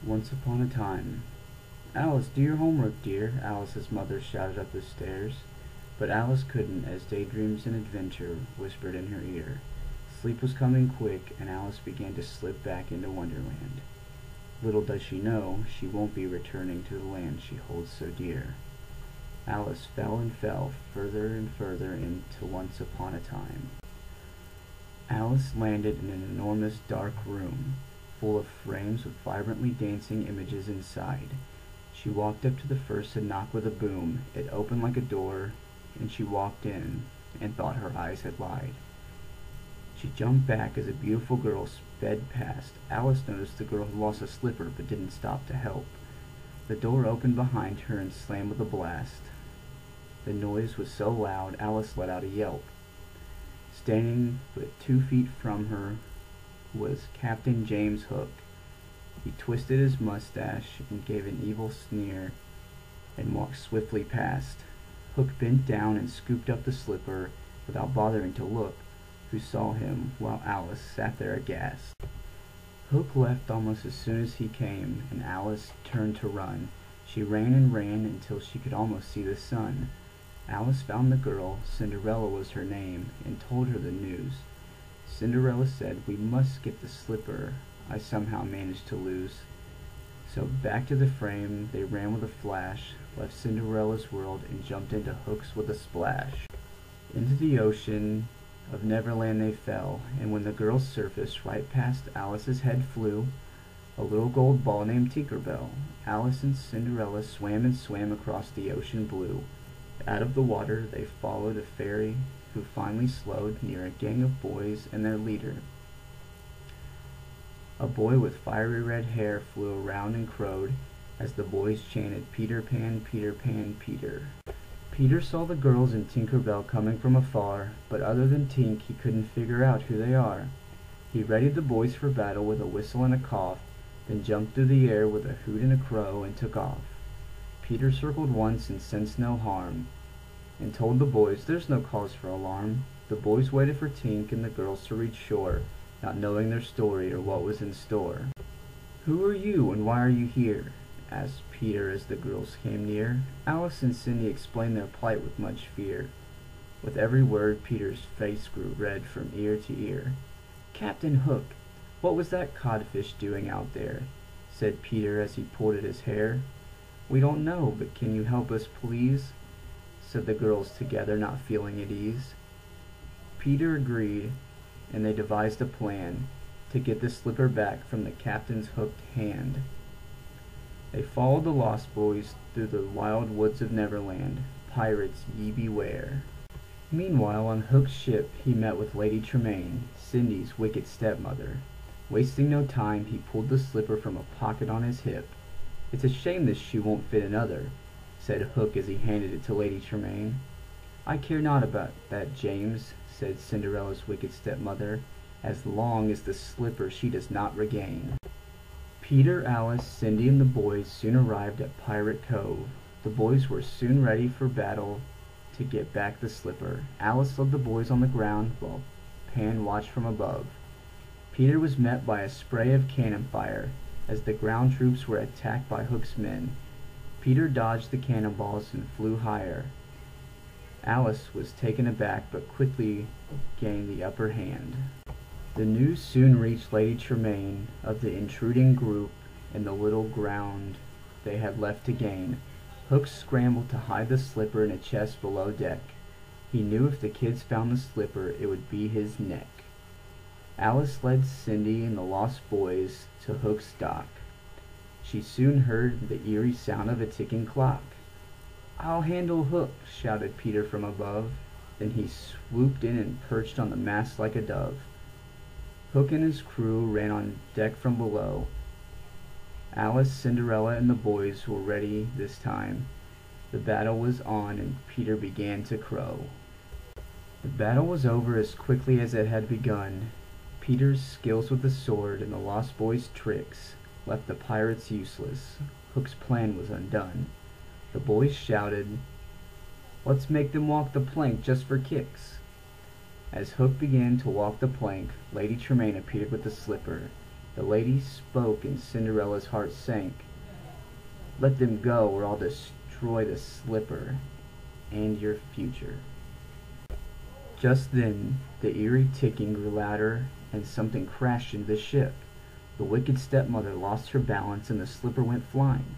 Once upon a time. "Alice, do your homework, dear," Alice's mother shouted up the stairs. But Alice couldn't, as daydreams and adventure whispered in her ear. Sleep was coming quick, and Alice began to slip back into Wonderland. Little does she know, she won't be returning to the land she holds so dear. Alice fell and fell, further and further into Once Upon a Time. Alice landed in an enormous dark room, full of frames with vibrantly dancing images inside. She walked up to the first and knocked with a boom. It opened like a door, and she walked in, and thought her eyes had lied. She jumped back as a beautiful girl sped past. Alice noticed the girl had lost a slipper, but didn't stop to help. The door opened behind her and slammed with a blast. The noise was so loud, Alice let out a yelp. Standing but 2 feet from her was Captain James Hook. He twisted his mustache and gave an evil sneer and walked swiftly past. Hook bent down and scooped up the slipper without bothering to look who saw him, while Alice sat there aghast. Hook left almost as soon as he came, and Alice turned to run. She ran and ran until she could almost see the sun. Alice found the girl, Cinderella was her name, and told her the news. Cinderella said, "We must get the slipper I somehow managed to lose." So back to the frame they ran with a flash, left Cinderella's world and jumped into Hook's with a splash. Into the ocean of Neverland they fell, and when the girl surfaced, right past Alice's head flew a little gold ball named Tinker Bell. Alice and Cinderella swam and swam across the ocean blue. Out of the water they followed a fairy who finally slowed near a gang of boys and their leader. A boy with fiery red hair flew around and crowed as the boys chanted, "Peter Pan, Peter Pan, Peter." Peter saw the girls and Tinker Bell coming from afar, but other than Tink he couldn't figure out who they are. He readied the boys for battle with a whistle and a cough, then jumped through the air with a hoot and a crow and took off. Peter circled once and sensed no harm, and told the boys there's no cause for alarm. The boys waited for Tink and the girls to reach shore, not knowing their story or what was in store. "Who are you, and why are you here?" asked Peter as the girls came near. Alice and Cindy explained their plight with much fear. With every word, Peter's face grew red from ear to ear. "Captain Hook, what was that codfish doing out there?" said Peter as he pulled at his hair. "We don't know, but can you help us, please?" said the girls together, not feeling at ease. Peter agreed, and they devised a plan to get the slipper back from the captain's hooked hand. They followed the lost boys through the wild woods of Neverland. Pirates, ye beware. Meanwhile, on Hook's ship, he met with Lady Tremaine, Cindy's wicked stepmother. Wasting no time, he pulled the slipper from a pocket on his hip. "It's a shame this shoe won't fit another," said Hook as he handed it to Lady Tremaine. "I care not about that, James," said Cinderella's wicked stepmother, "as long as the slipper she does not regain." Peter, Alice, Cindy, and the boys soon arrived at Pirate Cove. The boys were soon ready for battle to get back the slipper. Alice led the boys on the ground while Pan watched from above. Peter was met by a spray of cannon fire as the ground troops were attacked by Hook's men. Peter dodged the cannonballs and flew higher. Alice was taken aback but quickly gained the upper hand. The news soon reached Lady Tremaine of the intruding group and the little ground they had left to gain. Hook scrambled to hide the slipper in a chest below deck. He knew if the kids found the slipper, it would be his neck. Alice led Cindy and the lost boys to Hook's dock. She soon heard the eerie sound of a ticking clock. "I'll handle Hook," shouted Peter from above. Then he swooped in and perched on the mast like a dove. Hook and his crew ran on deck from below. Alice, Cinderella, and the boys were ready this time. The battle was on, and Peter began to crow. The battle was over as quickly as it had begun. Peter's skills with the sword and the lost boys' tricks left the pirates useless. Hook's plan was undone. The boys shouted, "Let's make them walk the plank just for kicks." As Hook began to walk the plank, Lady Tremaine appeared with the slipper. The lady spoke and Cinderella's heart sank. "Let them go or I'll destroy the slipper and your future." Just then the eerie ticking grew louder and something crashed into the ship. The wicked stepmother lost her balance and the slipper went flying.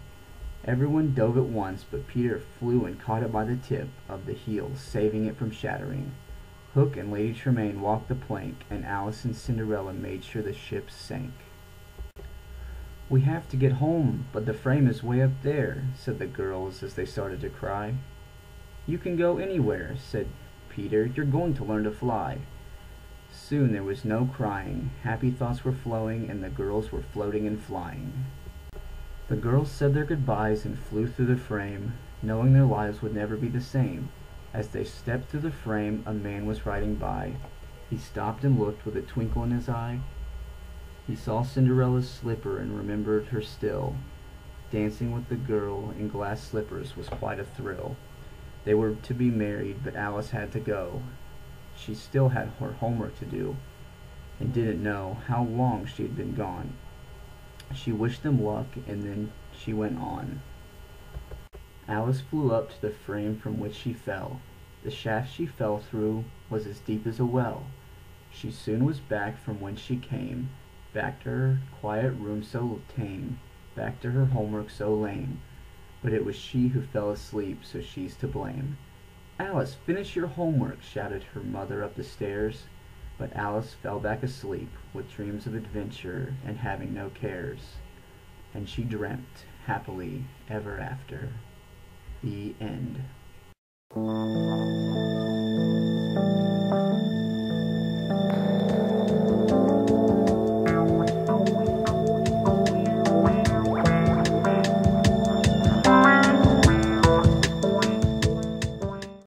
Everyone dove at once, but Peter flew and caught it by the tip of the heel, saving it from shattering. Hook and Lady Tremaine walked the plank, and Alice and Cinderella made sure the ship sank. "We have to get home, but the frame is way up there," said the girls as they started to cry. "You can go anywhere," said Peter. "You're going to learn to fly." Soon there was no crying. Happy thoughts were flowing, and the girls were floating and flying. The girls said their goodbyes and flew through the frame, knowing their lives would never be the same. As they stepped through the frame, a man was riding by. He stopped and looked with a twinkle in his eye. He saw Cinderella's slipper and remembered her still. Dancing with the girl in glass slippers was quite a thrill. They were to be married, but Alice had to go. She still had her homework to do, and didn't know how long she had been gone. She wished them luck, and then she went on. Alice flew up to the frame from which she fell. The shaft she fell through was as deep as a well. She soon was back from whence she came, back to her quiet room so tame, back to her homework so lame. But it was she who fell asleep, so she's to blame. "Alice, finish your homework," shouted her mother up the stairs. But Alice fell back asleep, with dreams of adventure and having no cares. And she dreamt happily ever after. The end.